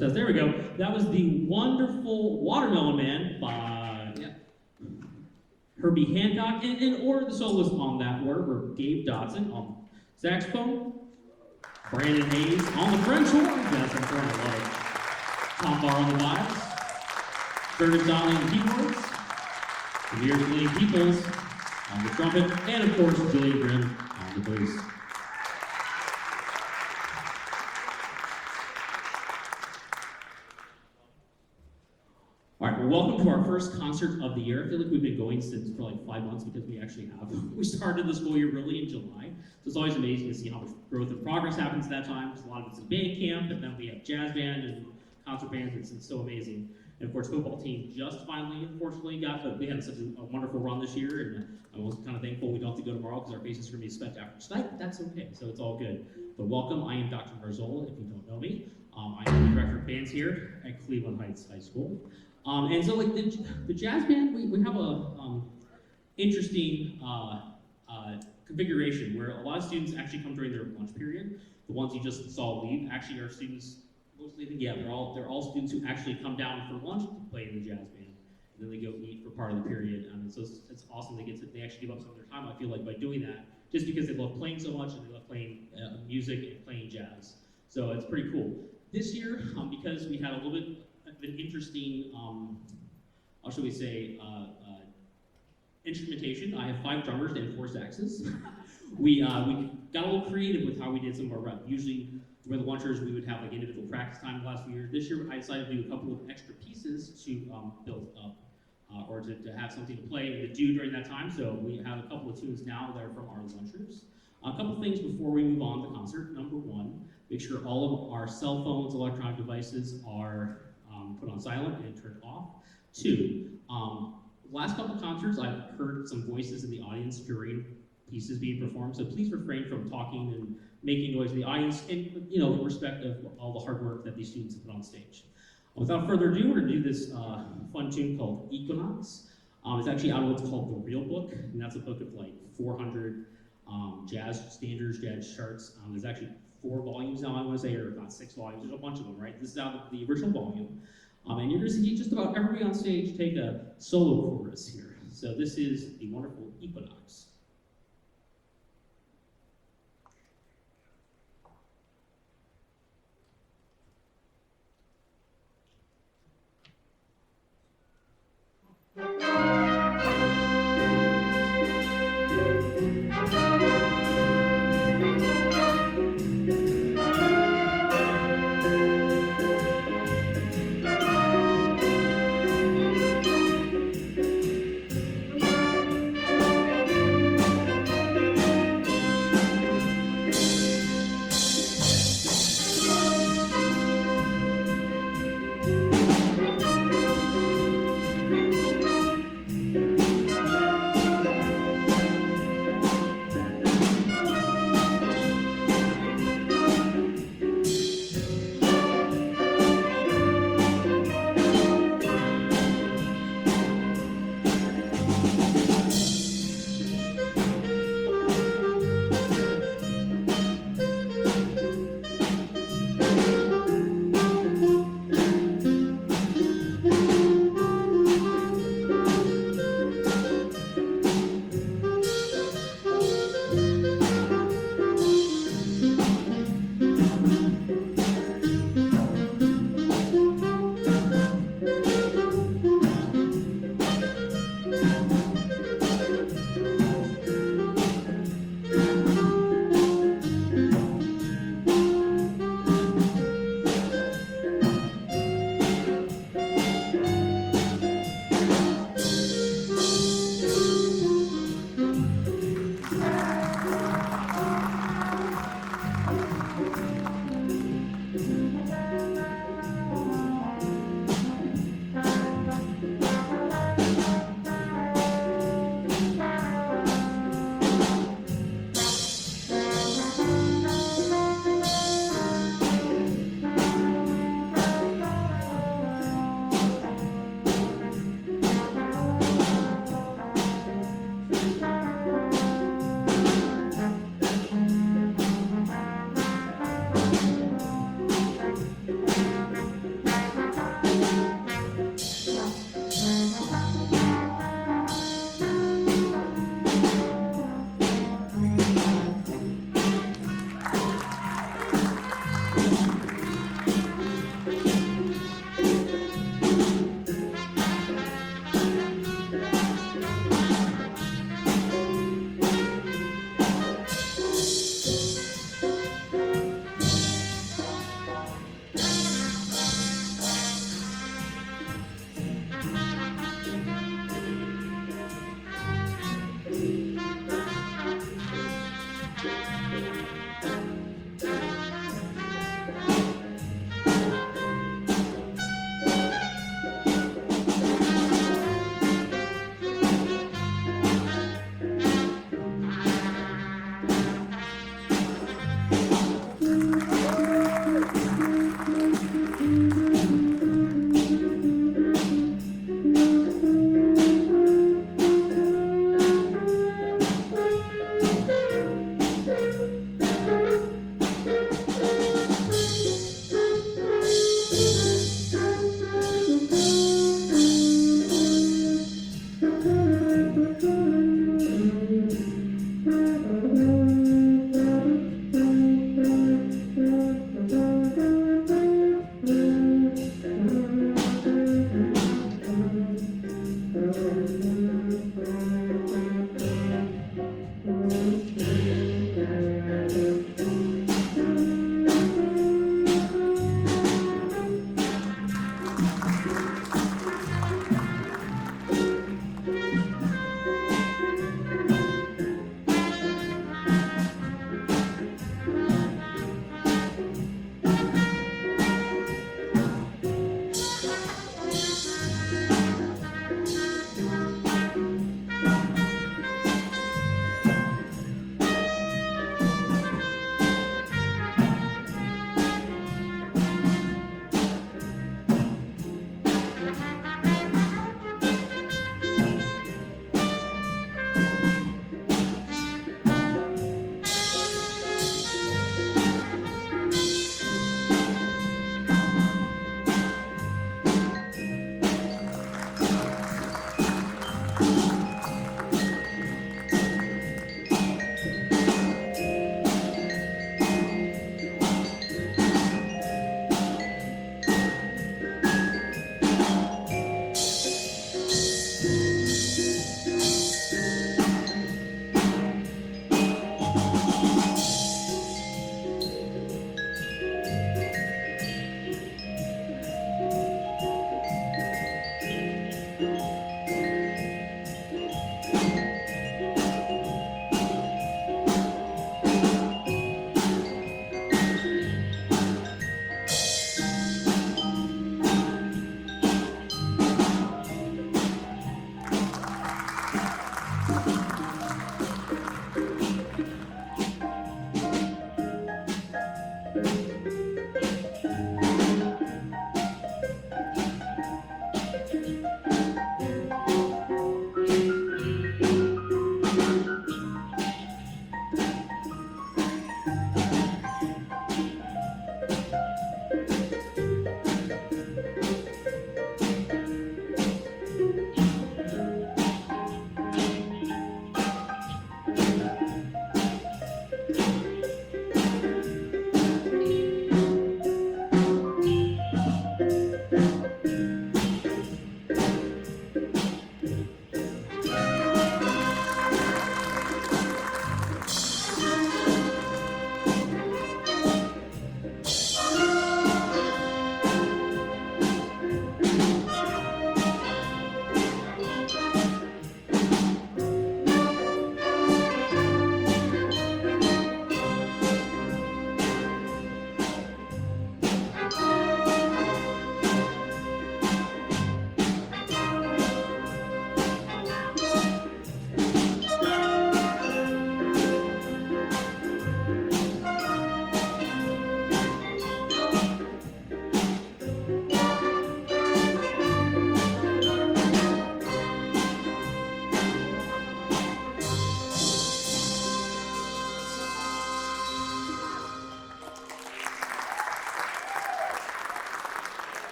Test. There we go. That was the wonderful Watermelon Man by Herbie Hancock. And in order, the soloists on that were Gabe Dodson on saxophone, Brandon Hayes on the French horn. That's our friend, I love it. Tom Barr on the vibes, Curtis Donnelly on the keyboards, Jameer Julian Peoples on the trumpet, and of course, Julian Grimm on the bass. well, welcome to our first concert of the year. I feel like we've been going since for like 5 months because we actually have. We started the school year really in July, so it's always amazing to see how much growth and progress happens at that time. Because a lot of it's in band camp, and then we have jazz band and concert bands. It's so amazing. And of course, football team just finally, unfortunately, but we had such a wonderful run this year, and I was kind of thankful we don't have to go tomorrow because our faces are going to be spent after tonight, but that's okay, so it's all good. But welcome, I am Dr. Marzola, if you don't know me. I am the director of bands here at Cleveland Heights High School. And so like the jazz band, we have a interesting configuration where a lot of students actually come during their lunch period. The ones you just saw leave actually are students, mostly, yeah, they're all students who actually come down for lunch to play in the jazz band. And then they go eat for part of the period. And so it's awesome they actually give up some of their time, I feel like, by doing that, just because they love playing so much and they love playing music and playing jazz. So it's pretty cool. This year, because we had a little bit of an interesting, how should we say, instrumentation. I have 5 drummers and 4 saxes. we got a little creative with how we did some of our rep. Usually, with the lunchers, we would have like individual practice time the last few years. This year, I decided to do a couple of extra pieces to build up, or to have something to play and to do during that time. So we have a couple of tunes now that are from our lunchers. A couple things before we move on to the concert. Number 1, make sure all of our cell phones, electronic devices are put on silent and turned off. 2, last couple concerts, I've heard some voices in the audience during pieces being performed, so please refrain from talking and making noise in the audience, and in respect of all the hard work that these students have put on stage. Without further ado, we're going to do this fun tune called Equinox. It's actually out of what's called the Real Book, and that's a book of like 400 jazz standards, jazz charts. There's actually 4 volumes now, I want to say, or not 6 volumes. There's a bunch of them, right? This is out of the original volume. And you're going to see just about everybody on stage take a solo chorus here. So this is the wonderful Equinox.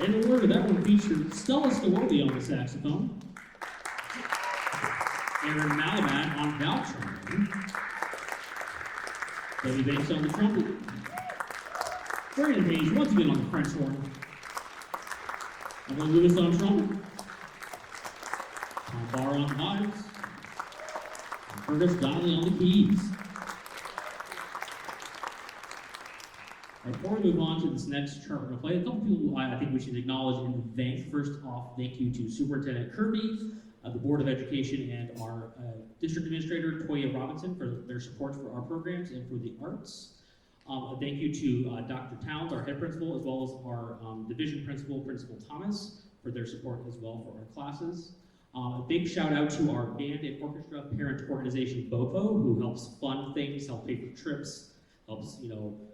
And in order, that one featured Stella Stolodi on the saxophone, Aaron Malabat on valve trombone, Debbie Banks on the trumpet, Brandon Hayes once again on the French horn, Emily Lewis on trumpet, Tom Barr on vibes, and Curtis Donnelly on the keys. Before we move on to this next chart we're going to play, a couple people I think we should acknowledge and thank. First off, thank you to Superintendent Kirby, the Board of Education and our District Administrator, Toya Robinson, for their support for our programs and for the arts. A thank you to Dr. Towns, our head principal, as well as our division principal, Principal Thomas, for their support as well for our classes. A big shout out to our band and orchestra parent organization, BOFO, who helps fund things, help pay for trips, helps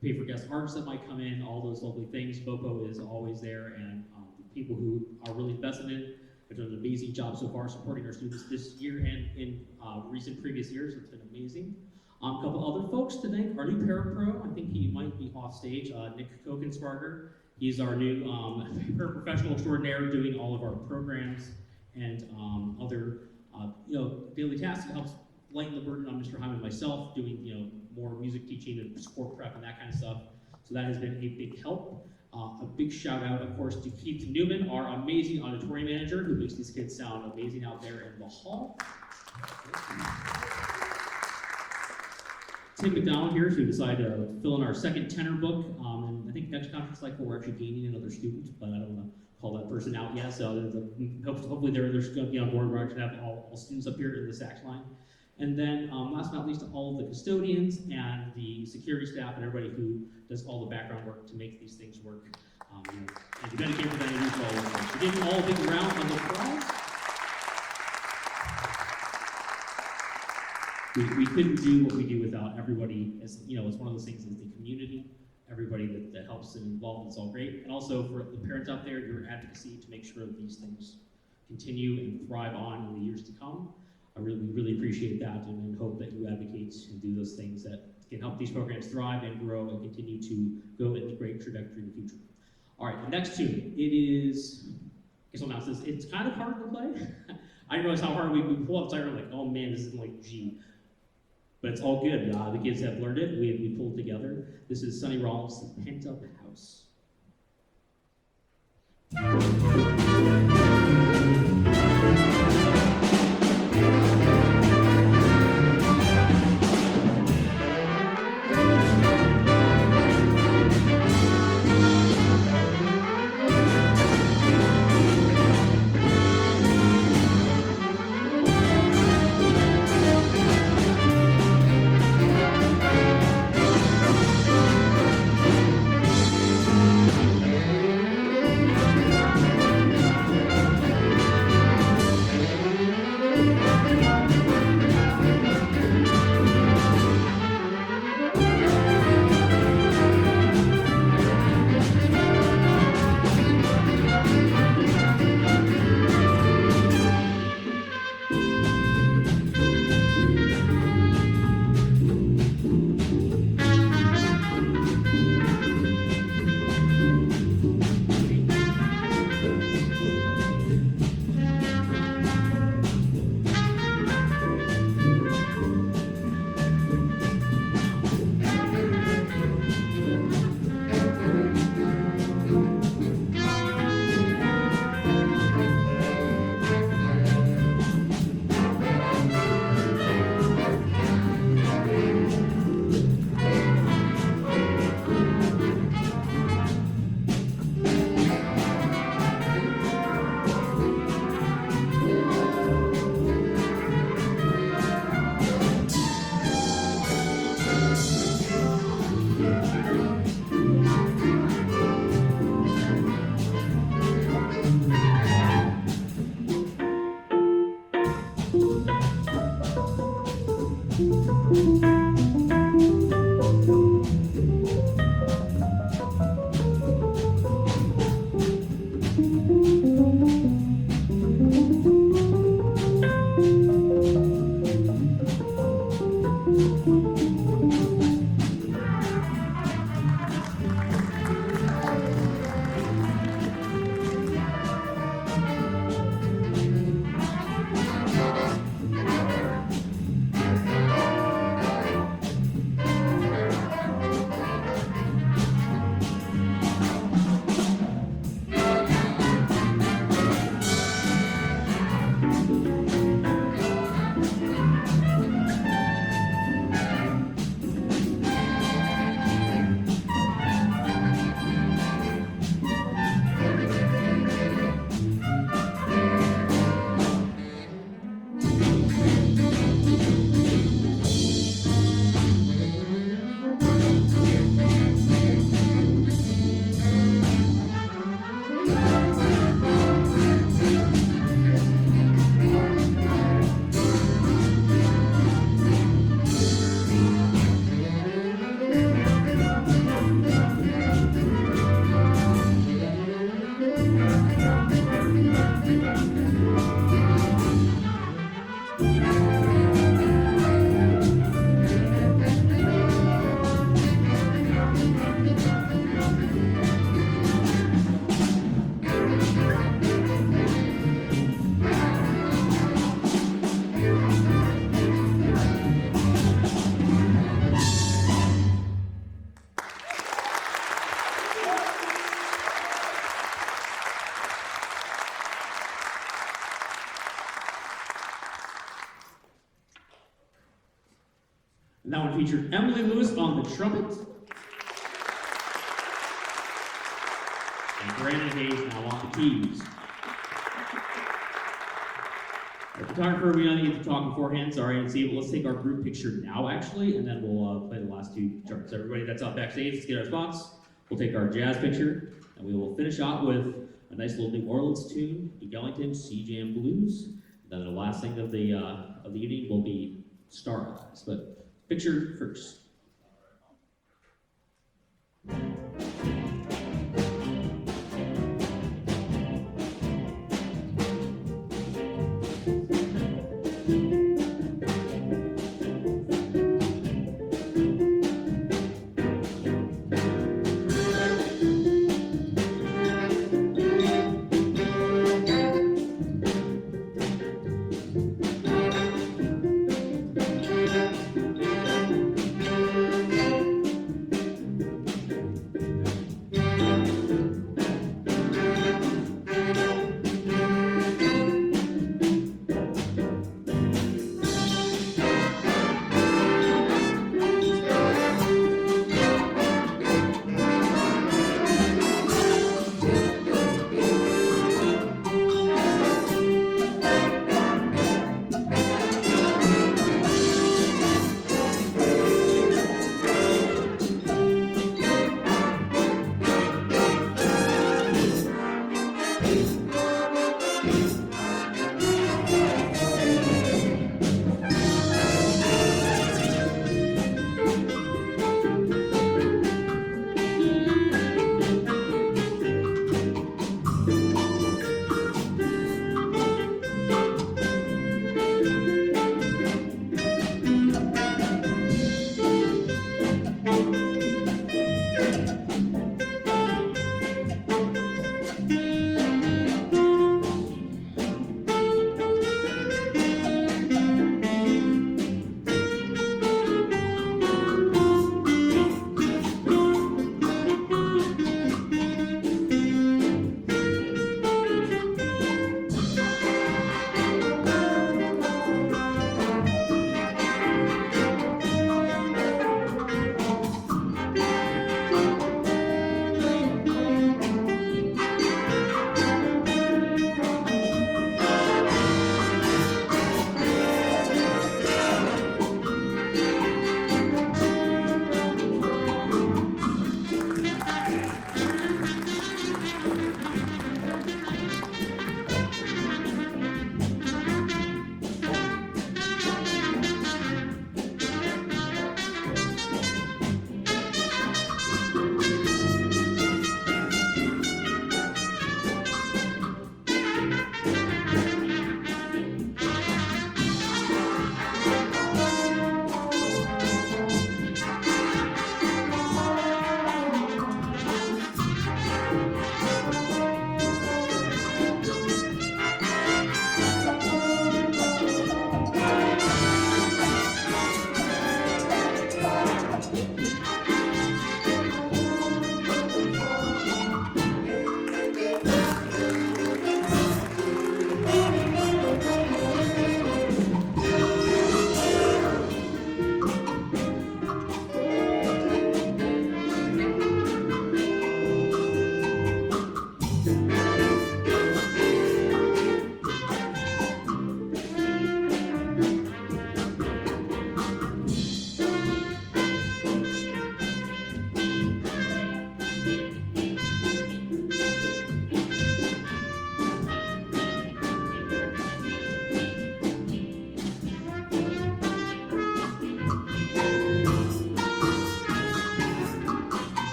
pay for guest artists that might come in, all those lovely things. BOFO is always there, and the people who are really invested in it have done an amazing job so far supporting our students this year and in previous years. It's been amazing. A couple other folks to thank. Our new parapro, I think he might be off stage, Nick Kokensparger. He's our new paraprofessional extraordinaire doing all of our programs and other daily tasks. It helps lighten the burden on Mr. Hyman and myself, doing more music teaching and sport prep and that kind of stuff. So that has been a big help. A big shout out, of course, to Keith Newman, our amazing auditorium manager, who makes these kids sound amazing out there in the hall. Tim McDonald here, who decided to fill in our second tenor book. And I think next conference cycle we're actually gaining another student, but I don't want to call that person out yet. So hopefully they're going to be on board. We're actually going to have all students up here in the sax line. And then last but not least, to all of the custodians and the security staff and everybody who does all the background work to make these things work. And if you dedicate for that, you do for all of us. We give them all a big round of applause. We couldn't do what we do without everybody. It's one of those things is the community, everybody that helps and involved. It's all great. And also for the parents out there, your advocacy to make sure that these things continue and thrive on in the years to come. I really appreciate that and hope that you advocate and do those things that can help these programs thrive and grow and continue to go in the great trajectory in the future. All right, the next tune, it is, I guess I'll announce this, it's kind of hard to play. I didn't realize how hard we pull up tighter. I'm like, oh man, this is like G. But it's all good. The kids have learned it. We pulled together. This is Sonny Rollins' Pent Up House. And that one featured Emily Lewis on the trumpet. And Brandon Hayes now on the keys. Our photographer, we only get to talk beforehand, sorry, I didn't see it, but let's take our group picture now, actually, and then we'll play the last two charts. Everybody that's out backstage, let's get our spots. We'll take our jazz picture, and we will finish out with a nice little New Orleans tune, the Ellington C-Jam Blues. Then the last thing of the evening will be Star Eyes, but picture first.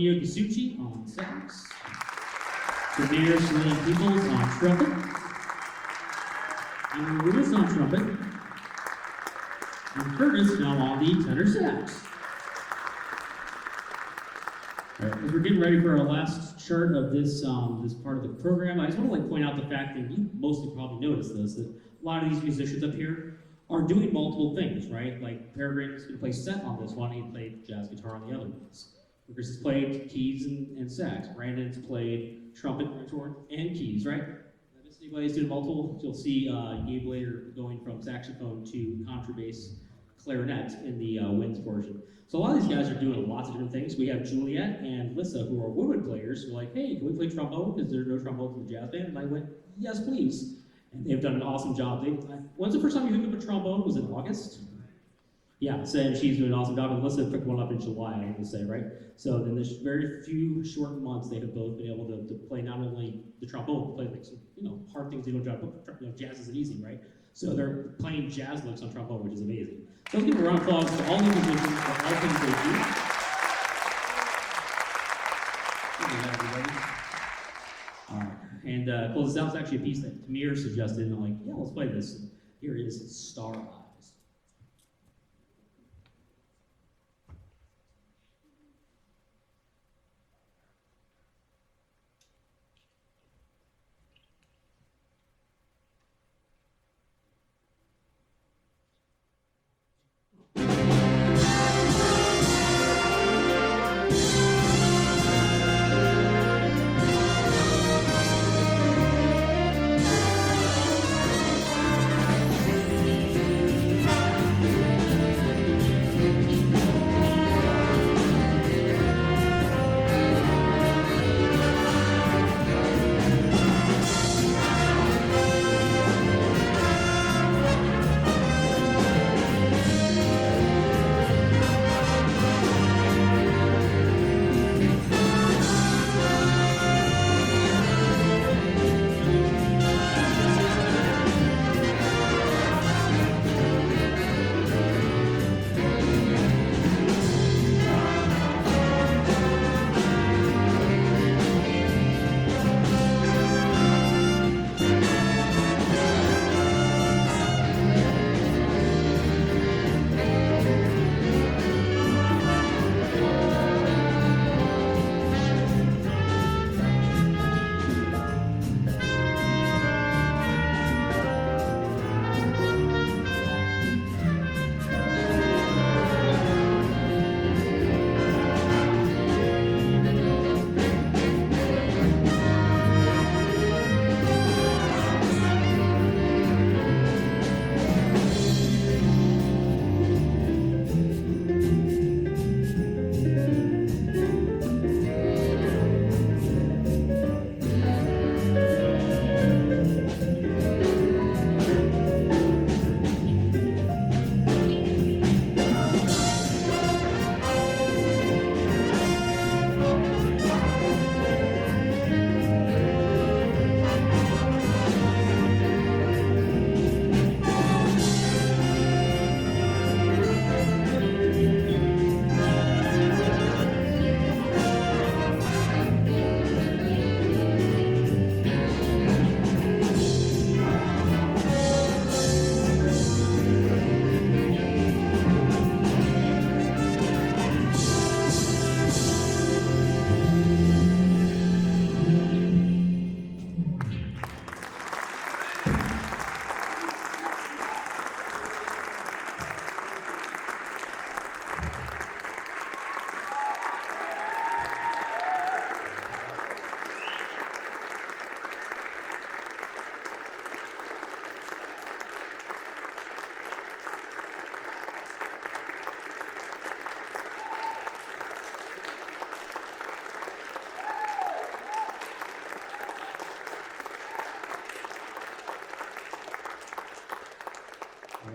Romeo Kasuchi on sax. Demir Celine Peoples on trumpet. And Lewis on trumpet. And Curtis now on the tenor sax. All right, as we're getting ready for our last chart of this this part of the program, I just want to point out the fact that you mostly probably noticed this, that a lot of these musicians up here are doing multiple things, right? Like Peregrine's going to play set on this one, he played jazz guitar on the other ones. Chris has played keys and sax. Brandon's played trumpet, horn, and keys, right? If anybody's doing multiple, you'll see Gabe later going from saxophone to contrabass, clarinet in the winds portion. So a lot of these guys are doing lots of different things. We have Juliet and Lissa, who are women players, who are like, hey, can we play trombone? Because there's no trombone in the jazz band. And I went, yes, please. And they've done an awesome job. When's the first time you hooked up a trombone? Was it August? Yeah, so and she's doing an awesome job. And Lissa picked one up in July, I have to say, right? So in this very few short months, they have both been able to play not only the trombone, but play like some, hard things they don't try to put. Jazz isn't easy, right? So they're playing jazz licks on trombone, which is amazing. So let's give a round of applause to all the musicians for all things they do. And close this out. It's actually a piece that Tamir suggested, and I'm like, yeah, let's play this. And here is Star Eyes.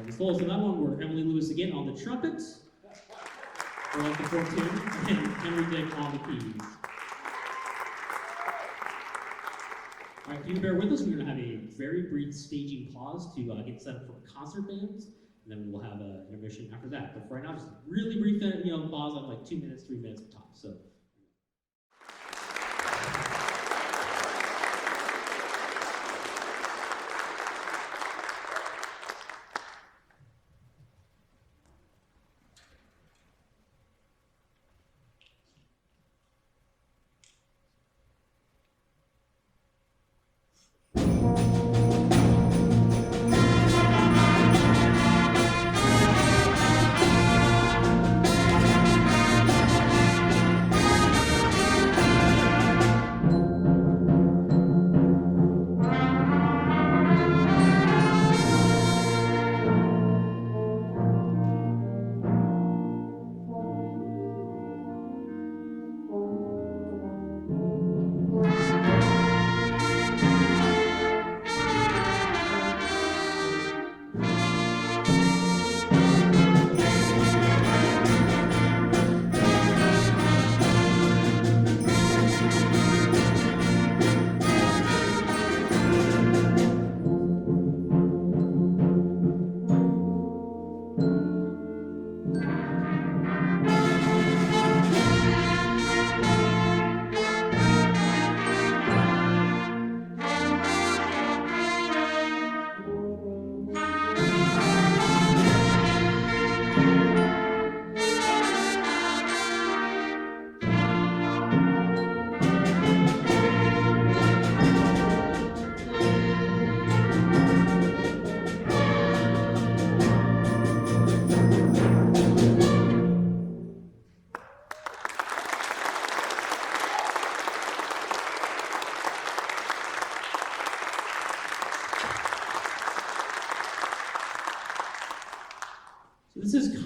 The solos on that one were Emily Lewis again on the trumpet, for like the 14, and Henry Dick on the keys. All right, can you bear with us? We're going to have a very brief staging pause to get set up for concert bands, and then we'll have an intermission after that. But for right now, just really brief, pause on like 2 minutes, 3 minutes of time. So.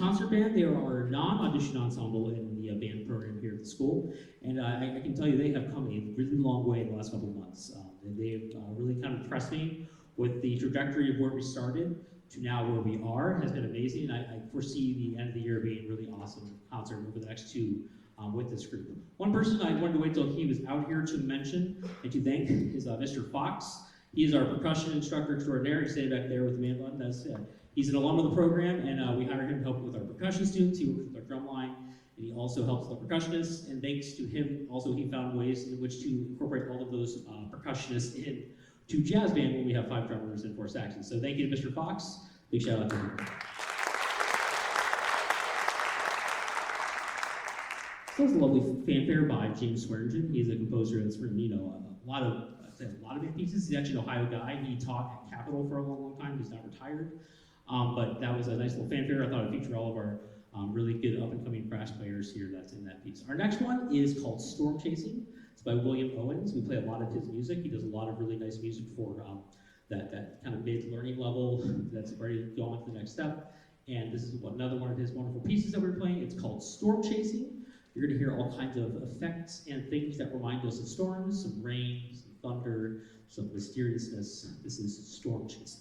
concert band. They are our non-audition ensemble in the band program here at the school, and I can tell you they have come a really long way in the last couple of months. They've really kind of impressed me with the trajectory of where we started to now where we are. Has been amazing, and I foresee the end of the year being a really awesome concert over the next two with this group. One person I wanted to wait till he was out here to mention and to thank is Mr. Fox. He is our percussion instructor extraordinaire. He's standing back there with the man button. He's an alum of the program, and we hired him to help with our percussion students. He works with our drum line, and he also helps with the percussionists. And thanks to him, also he found ways in which to incorporate all of those percussionists into jazz band when we have 5 drummers and 4 saxons. So thank you to Mr. Fox. Big shout out to him. So that was a lovely fanfare by James Swearingen. He's a composer that's written, a lot of big pieces. He's actually an Ohio guy. He taught at Capitol for a long, long time. He's not retired. But that was a nice little fanfare. I thought I'd feature all of our really good up-and-coming brass players here that's in that piece. Our next one is called Storm Chasing. It's by William Owens. We play a lot of his music. He does a lot of really nice music for that kind of mid-learning level that's ready to go on to the next step. And this is another one of his wonderful pieces that we're playing. It's called Storm Chasing. You're going to hear all kinds of effects and things that remind us of storms, some rain, some thunder, some mysteriousness. This is Storm Chasing.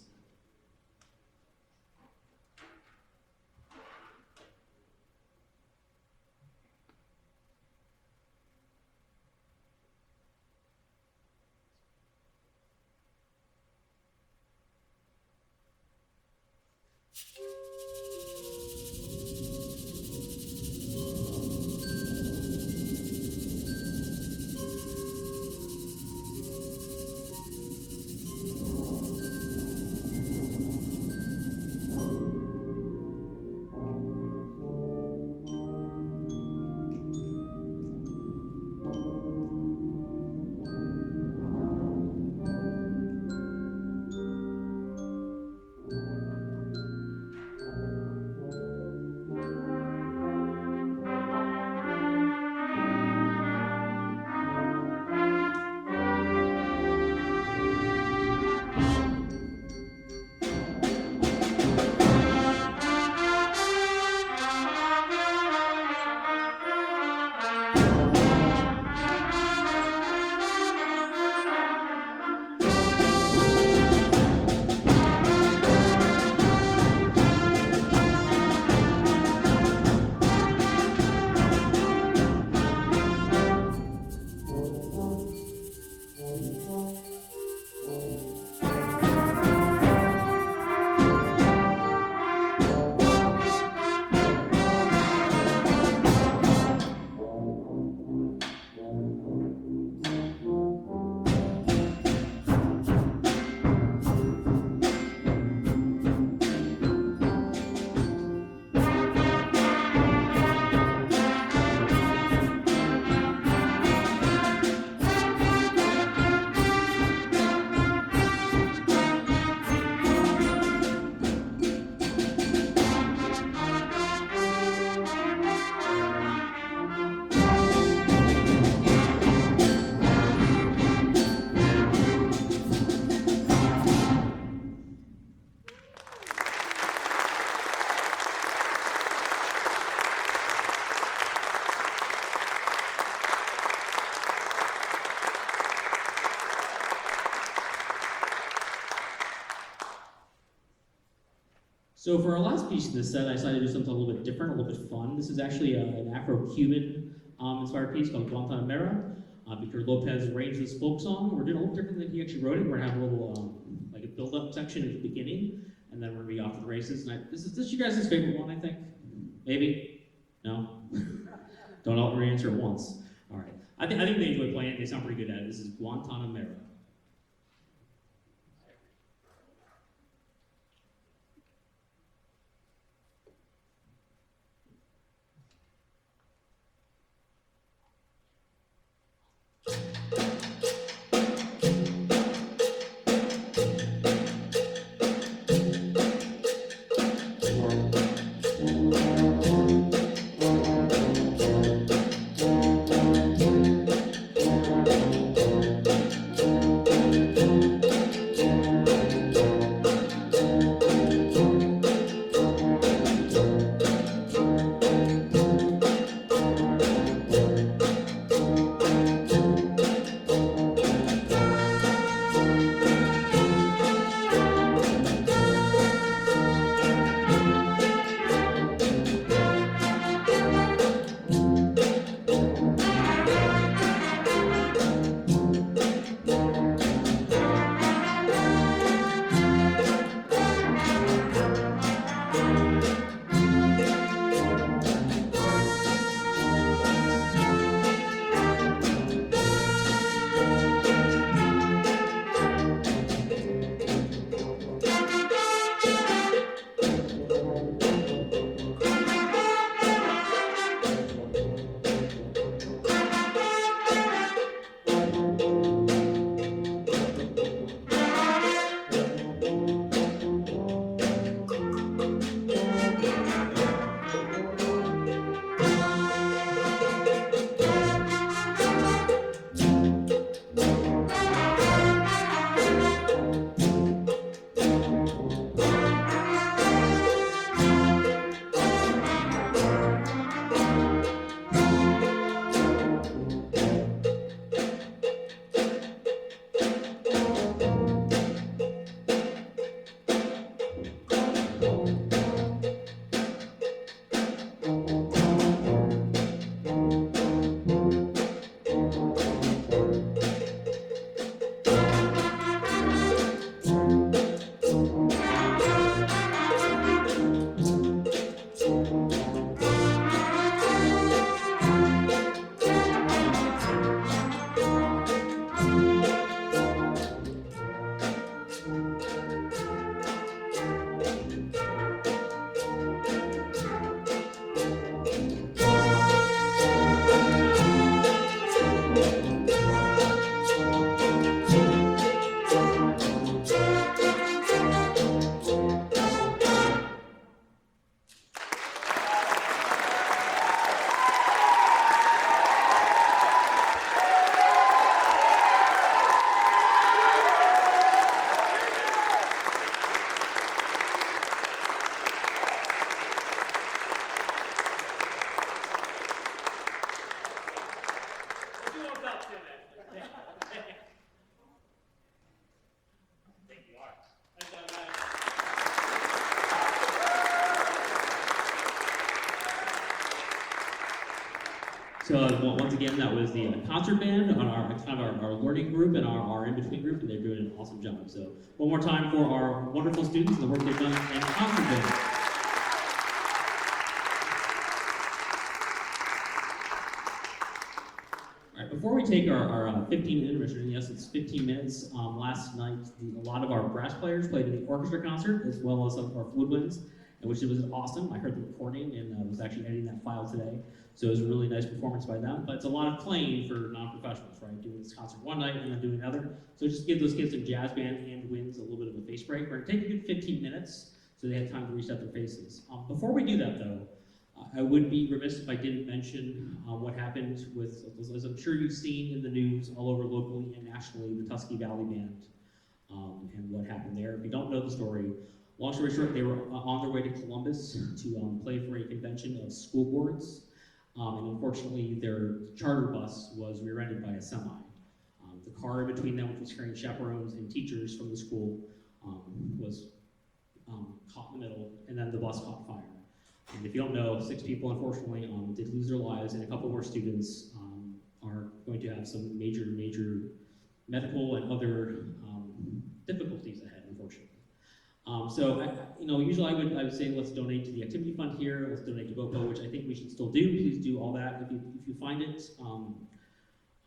So for our last piece in this set, I decided to do something a little bit different, a little bit fun. This is actually an Afro-Cuban inspired piece called Guantanamera. Victor Lopez arranged this folk song. We're doing a little different than he actually wrote it. We're gonna have a little like a build-up section at the beginning, and then we're gonna be off to the races. And this is you guys' favorite one, I think. Maybe? No? Don't all answer at once. All right. I think they enjoy playing it. They sound pretty good at it. This is Guantanamera. So once again, that was the concert band on our learning group and our in-between group, and they're doing an awesome job. So one more time for our wonderful students and the work they've done in the concert band. All right, before we take our 15-minute intermission, yes, it's 15 minutes. Last night, a lot of our brass players played in the orchestra concert, as well as some of our woodwinds, which was awesome. I heard the recording and was actually editing that file today. So it was a really nice performance by them. But it's a lot of playing for non-professionals, right? Doing this concert one night and then doing another. So just give those kids in jazz band and winds a little bit of a face break. We're gonna take a good 15 minutes so they have time to reset their faces. Before we do that though, I would be remiss if I didn't mention what happened with, as I'm sure you've seen in the news all over locally and nationally, the Tusky Valley Band and what happened there. If you don't know the story, long story short, they were on their way to Columbus to play for a convention of school boards. And unfortunately, their charter bus was rear-ended by a semi. The car in between them, which was carrying chaperones and teachers from the school, was caught in the middle, and then the bus caught fire. And if you don't know, 6 people, unfortunately, did lose their lives, and a couple more students are going to have some major medical and other difficulties ahead, unfortunately. Usually I would say let's donate to the activity fund here, let's donate to BOPO, which I think we should still do. Please do all that if you find it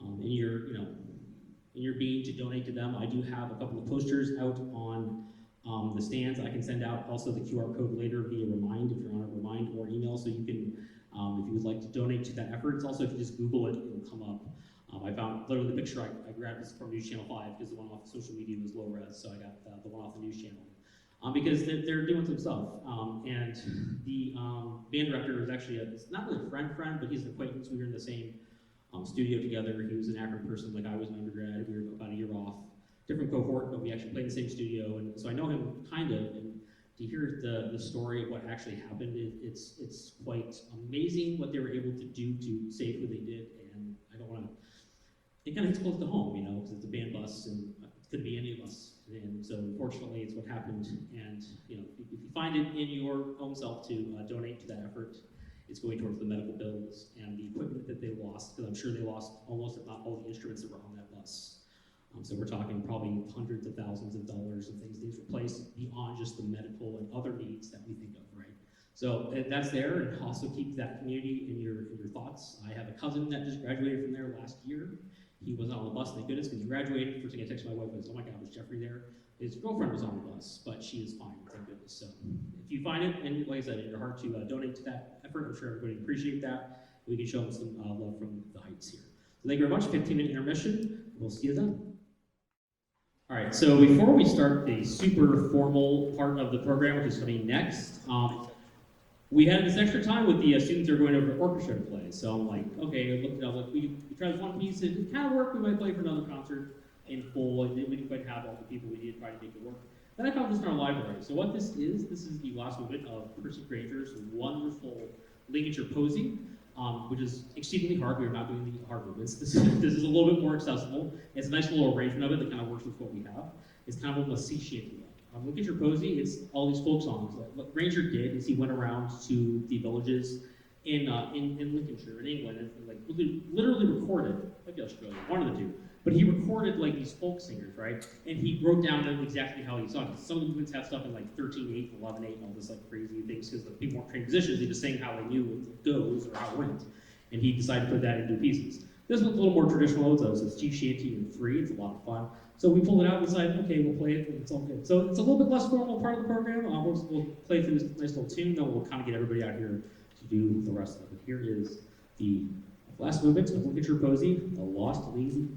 in your being to donate to them. I do have a couple of posters out on the stands. I can send out also the QR code later via Remind if you're on a Remind or email, so you can, if you would like to donate to that effort. It's also, if you just Google it, it'll come up. I found literally the picture I grabbed this from News Channel 5 because the one off of social media was low res, so I got the one off the news channel. Because they're doing some stuff. And the band director is actually, it's not really a friend, but he's an acquaintance. We were in the same studio together. He was an Akron person like I was an undergrad. We were about a year off. Different cohort, but we actually played in the same studio. And so I know him kind of, and to hear the story of what actually happened, it's quite amazing what they were able to do to save who they did. And I don't want to, it kind of hits close to home, because it's a band bus and it could be any of us. And so unfortunately, it's what happened. And if you find it in your own self to donate to that effort, it's going towards the medical bills and the equipment that they lost, because I'm sure they lost almost, if not all, the instruments that were on that bus. So we're talking probably hundreds of thousands of dollars of things these replaced beyond just the medical and other needs that we think of, right? So that's there, and also keep that community in your thoughts. I have a cousin that just graduated from there last year. He wasn't on the bus, thank goodness, because he graduated. First thing I texted my wife was, oh my God, was Jeffrey there? His girlfriend was on the bus, but she is fine, thank goodness. So if you find it, and like I said, in your heart to donate to that effort, I'm sure everybody appreciate that. We can show them some love from the heights here. So thank you very much. 15-minute intermission. We'll see you then. All right, so before we start the super formal part of the program, which is coming next, we had this extra time with the students that are going over to orchestra to play. So I'm like, okay, look it up. Like we tried this one piece, it kind of worked. We might play for another concert in full. We didn't quite have all the people we needed to try to make it work. Then I found this in our library. So what this is the last movement of Percy Granger's wonderful ligature posing, which is exceedingly hard. We are not doing the hard movements. This is a little bit more accessible. It's a nice little arrangement of it that kind of works with what we have. It's kind of almost sea shanty. Look at your posy, it's all these folk songs. What Granger did is he went around to the villages in Lincolnshire, in England, and like literally recorded, maybe Australia, one of the two, but he recorded like these folk singers, right? And he wrote down exactly how he sung. Some of the movements have stuff in like 13/8, 11/8, and all this like crazy things because the people weren't trained musicians, they just sang how they knew it goes or how it went. And he decided to put that into pieces. This one's a little more traditional, so it's sea shanty and free, it's a lot of fun. So we pulled it out and decided, okay, we'll play it, and it's all good. So it's a little bit less formal part of the program. We'll play through this nice little tune, then we'll kind of get everybody out here to do the rest of it. Here is the last movement of Ligature Posy, The Lost Lazy.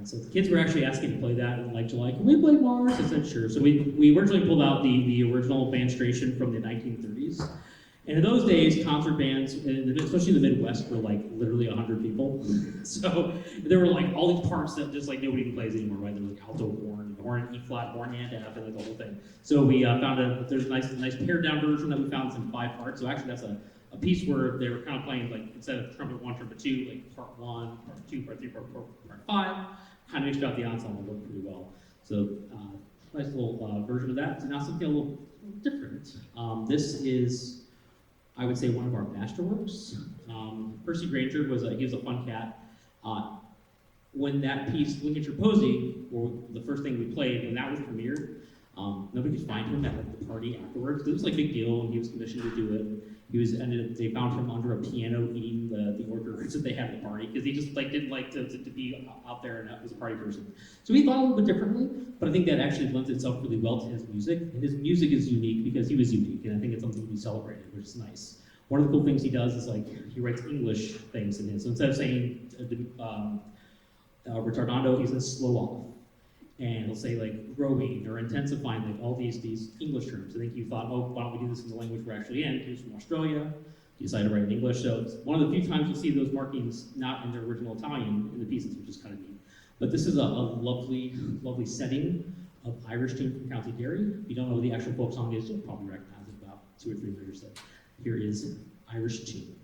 So the kids were actually asking to play that in like July. Can we play Mars? I said sure. So we originally pulled out the original bandstration from the 1930s. And in those days, concert bands, especially in the Midwest, were like literally 100 people. So there were like all these parts that just like nobody even plays anymore, right? There was like alto horn E flat, horn and F, and like the whole thing. So we found there's a nice pared down version that we found. It's in 5 parts. So actually that's a piece where they were kind of playing like instead of trumpet 1, trumpet 2, like part 1, part 2, part 3, part 4, part 5. Kind of mixed out the ensemble, worked pretty well. So nice little version of that. So now something a little different. This is, I would say, one of our masterworks. Percy Granger he was a fun cat. When that piece, Look at Your Posy, or the first thing we played, when that was premiered, nobody could find him at like the party afterwards. It was like a big deal, and he was commissioned to do it. They found him under a piano eating the hors d'oeuvres that they had at the party because he just like didn't like to be out there and was a party person. So he thought a little bit differently, but I think that actually lends itself really well to his music. And his music is unique because he was unique, and I think it's something to be celebrated, which is nice. One of the cool things he does is like he writes English things in his. So instead of saying retardando, he says slow off. And he'll say like growing or intensifying, like all these English terms. I think you thought, oh, why don't we do this in the language we're actually in? He's from Australia. He decided to write in English. So it's one of the few times you'll see those markings not in their original Italian in the pieces, which is kind of neat. But this is a lovely, lovely setting of Irish tune from County Kerry. If you don't know what the actual folk song is, you'll probably recognize it about 2 or 3 measures. So here is Irish tune.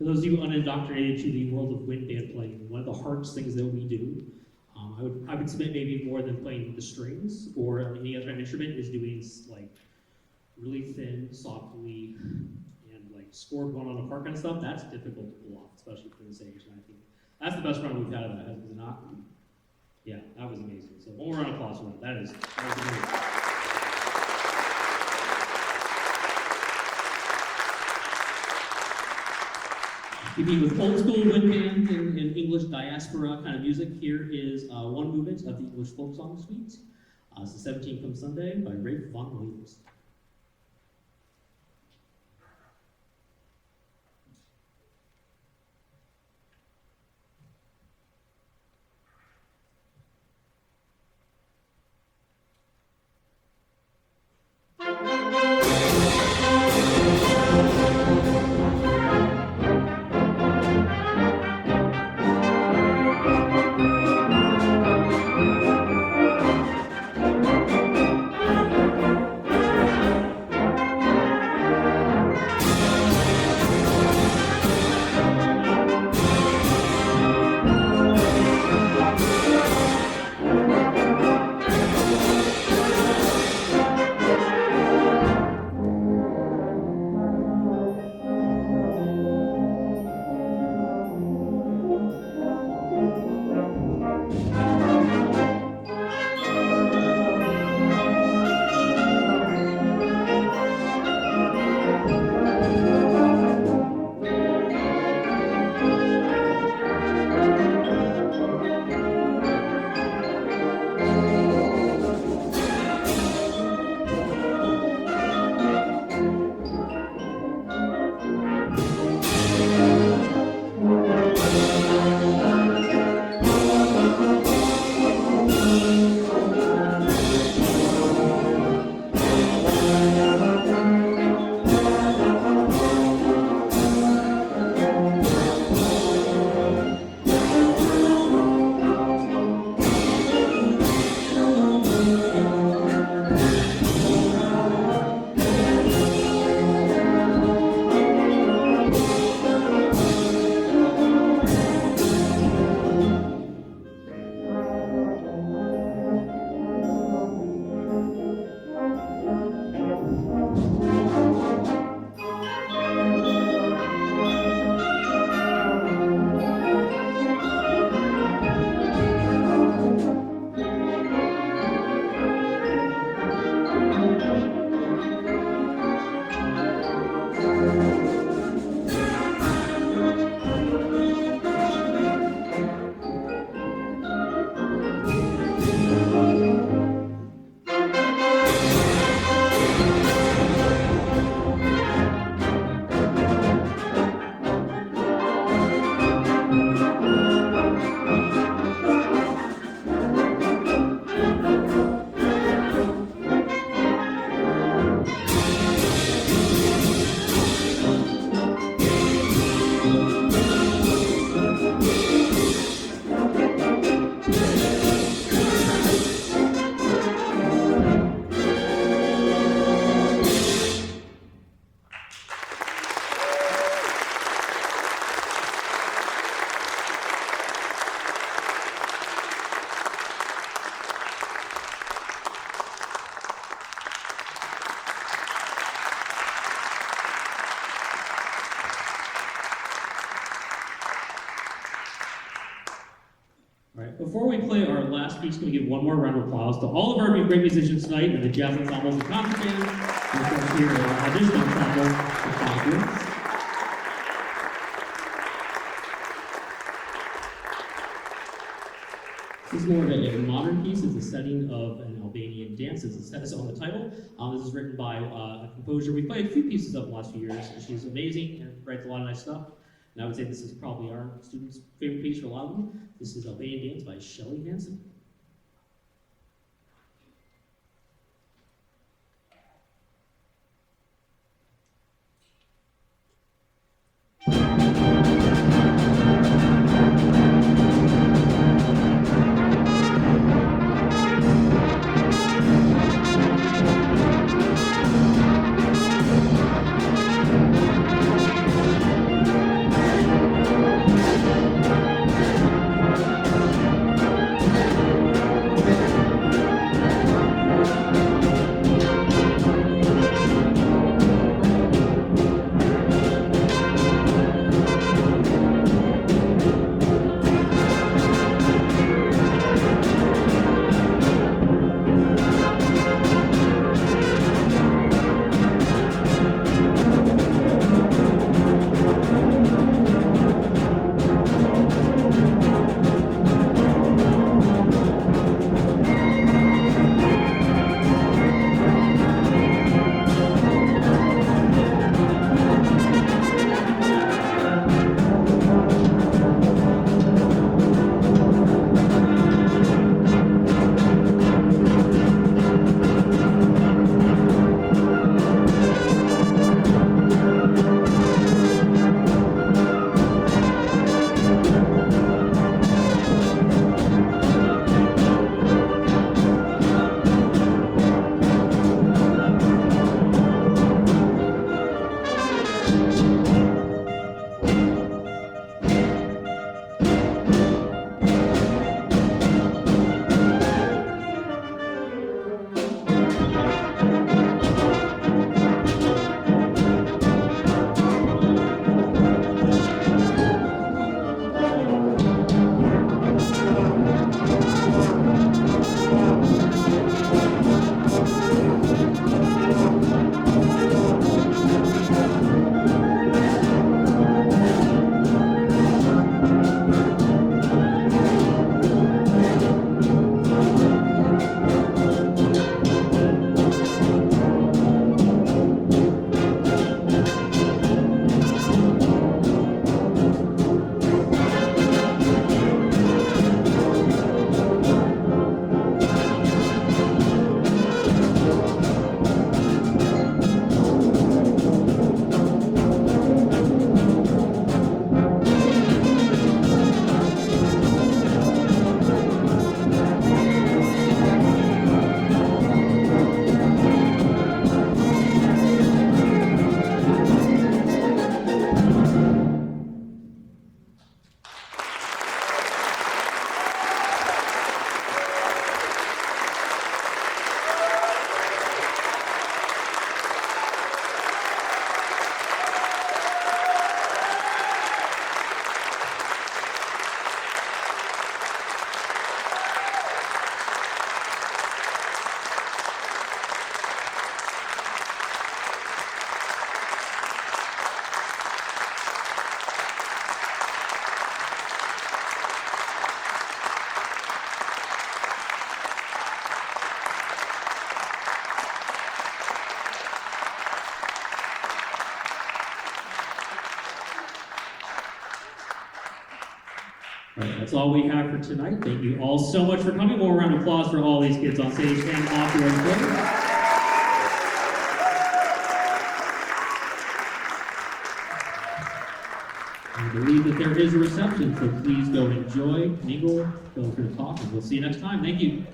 For those of you unindoctrinated to the world of wind band playing, one of the hardest things that we do, I would submit maybe more than playing the strings or any other instrument, is doing like really thin, softly, and like scored one on a part kind of stuff. That's difficult to pull off, especially for the stage. And I think that's the best run we've had of that, has it not? Yeah, that was amazing. So one more round of applause for that. That was amazing. Keeping with old school wind band and English diaspora kind of music, here is one movement of the English folk song suite. It's the 17 Come Sunday by Rafe Vaughan Williams. Before we play our last piece, we're going to give one more round of applause to all of our great musicians tonight and the jazz ensembles and concert bands. And of course, here our audition ensemble, the Conference. This is more of a modern piece. It's a setting of an Albanian dance. It's on the title. This is written by a composer. We played a few pieces of in the last few years. She's amazing and writes a lot of nice stuff. And I would say this is probably our students' favorite piece for a lot of them. This is Albanian Dance by Shelley Hansen. All right, that's all we have for tonight. Thank you all so much for coming. More round of applause for all these kids on stage and off your equipment. I believe that there is a reception, so please go enjoy, mingle, feel free to talk, and we'll see you next time. Thank you.